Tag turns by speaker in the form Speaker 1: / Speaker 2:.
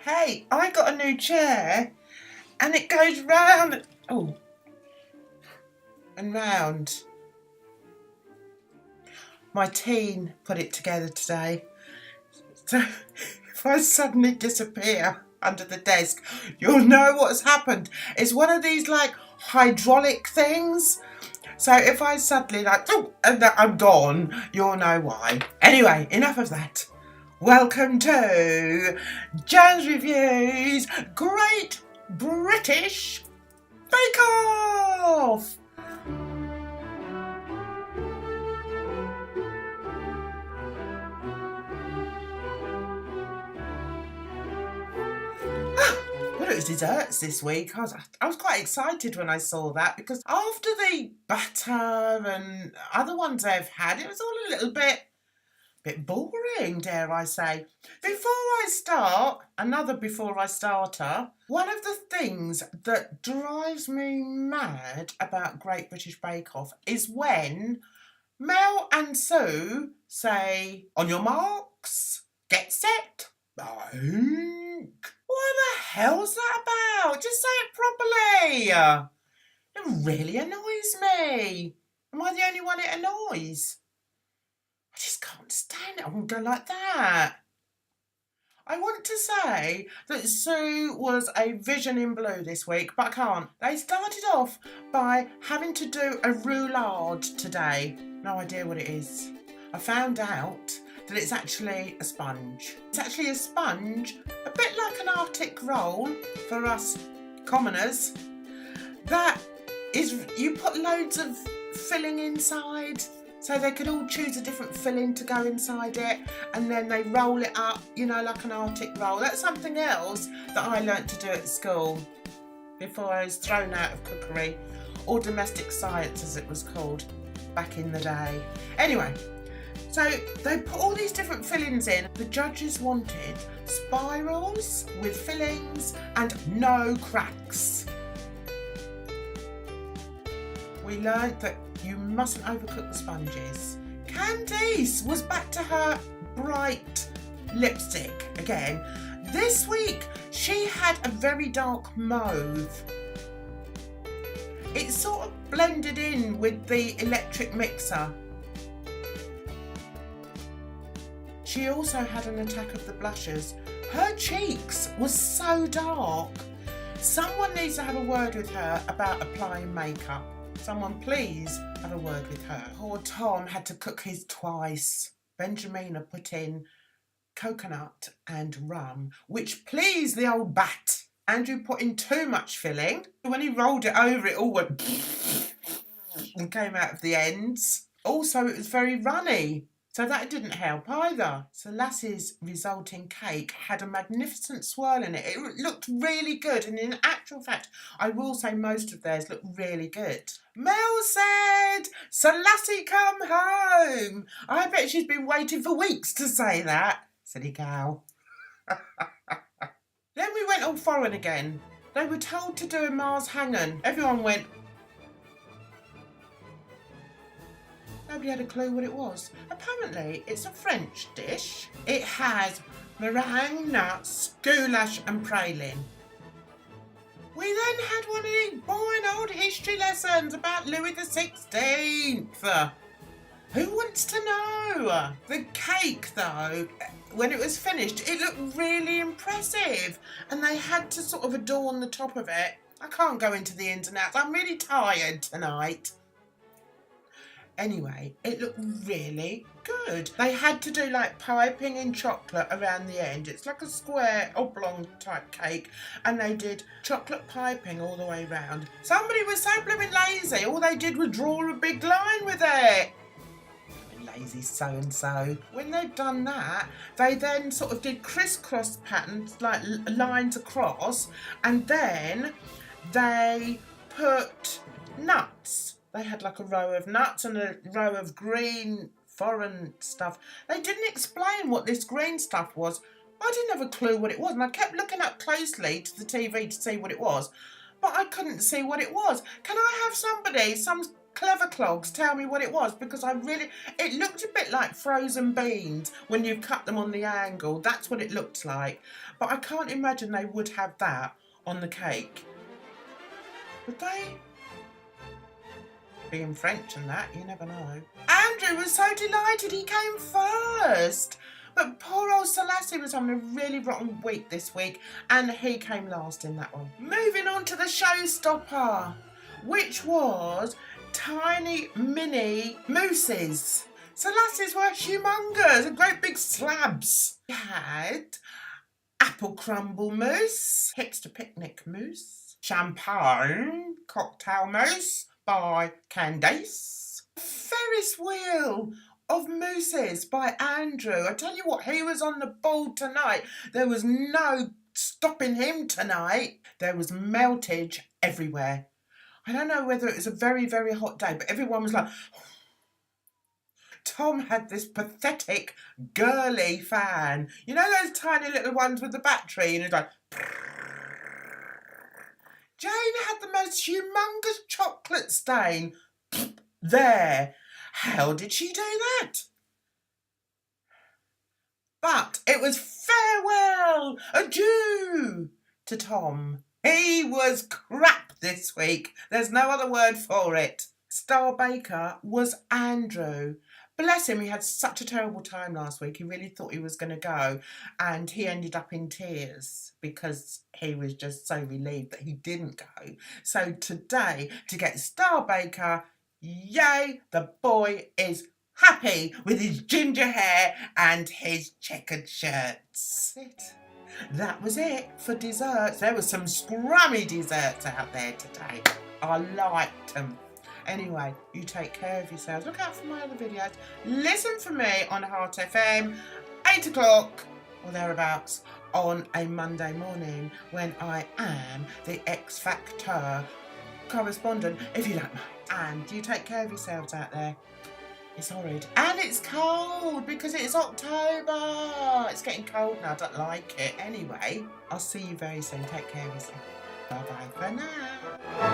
Speaker 1: Hey, I got a new chair and it goes round and round. My teen put it together today. So if I suddenly disappear under the desk, you'll know what's happened. It's one of these like hydraulic things. So if I suddenly and I'm gone, you'll know why. Anyway, enough of that. Welcome to Jan's Reviews Great British Bake Off! Well, it was desserts this week. I was quite excited when I saw that because after the butter and other ones I've had, it was all a little bit boring, dare I say. Before I start, before I starter, one of the things that drives me mad about Great British Bake Off is when Mel and Sue say, on your marks, get set, bake. What the hell's that about? Just say it properly. It really annoys me. Am I the only one it annoys? I just can't stand it. I won't go like that. I want to say that Sue was a vision in blue this week, but I can't. They started off by having to do a roulade today. No idea what it is. I found out that it's actually a sponge. It's actually a sponge, a bit like an Arctic roll for us commoners. That is, you put loads of filling inside. So they could all choose a different filling to go inside it, and then they roll it up, like an Arctic roll. That's something else that I learnt to do at school before I was thrown out of cookery, or domestic science as it was called back in the day. Anyway, so they put all these different fillings in. The judges wanted spirals with fillings and no cracks. We learnt that you mustn't overcook the sponges. Candice was back to her bright lipstick again. This week she had a very dark mauve. It sort of blended in with the electric mixer. She also had an attack of the blushes. Her cheeks were so dark. Someone needs to have a word with her about applying makeup. Someone please have a word with her. Poor Tom had to cook his twice. Benjamina put in coconut and rum, which pleased the old bat. Andrew put in too much filling. When he rolled it over, it all went and came out of the ends. Also, it was very runny, so that didn't help either. So Lassie's resulting cake had a magnificent swirl in it. It looked really good, and in actual fact, I will say most of theirs looked really good. Mel said, "So Lassie come home." I bet she's been waiting for weeks to say that. Silly cow. Then we went all foreign again. They were told to do a Mars hang-on. Everyone went. Nobody had a clue what it was. Apparently, it's a French dish. It has meringue, nuts, goulash and praline. We then had one of these boring old history lessons about Louis XVI. Who wants to know? The cake, though, when it was finished, it looked really impressive. And they had to sort of adorn the top of it. I can't go into the ins and outs. I'm really tired tonight. Anyway, it looked really good. They had to do like piping in chocolate around the end. It's like a square oblong type cake, and they did chocolate piping all the way round. Somebody was so blooming lazy, all they did was draw a big line with it. Lazy so-and-so. When they'd done that, they then sort of did crisscross patterns, like lines across, and then they put nuts. They had like a row of nuts and a row of green foreign stuff. They didn't explain what this green stuff was. I didn't have a clue what it was, and I kept looking up closely to the TV to see what it was, but I couldn't see what it was. Can I have some Clever clogs, tell me what it was, because it looked a bit like frozen beans when you cut them on the angle. That's what it looked like. But I can't imagine they would have that on the cake. Would they? Being French and that, you never know. Andrew was so delighted he came first. But poor old Selassie was having a really rotten week this week, and he came last in that one. Moving on to the showstopper, which was tiny mini mousses. Selassie's were humongous, great big slabs. We had apple crumble mousse, hipster picnic mousse, champagne cocktail mousse by Candace, Ferris wheel of mousses by Andrew. I tell you what, he was on the ball tonight. There was no stopping him tonight. There was meltage everywhere. I don't know whether it was a very, very hot day, but everyone was like... Tom had this pathetic, girly fan. You know those tiny little ones with the battery? And it's like... Jane had the most humongous chocolate stain. There. How did she do that? But it was farewell, adieu to Tom. He was crap this week. There's no other word for it. Star Baker was Andrew. Bless him, he had such a terrible time last week. He really thought he was going to go, and he ended up in tears because he was just so relieved that he didn't go. So today, to get Star Baker, yay, the boy is happy with his ginger hair and his checkered shirts. That was it for desserts. There were some scrummy desserts out there today. I liked them. Anyway, you take care of yourselves. Look out for my other videos. Listen for me on Heart FM, 8 o'clock or thereabouts on a Monday morning when I am the X Factor correspondent, if you don't mind. And you take care of yourselves out there. It's horrid. And it's cold because it's October. It's getting cold now. I don't like it. Anyway, I'll see you very soon. Take care of yourself. Bye-bye for now.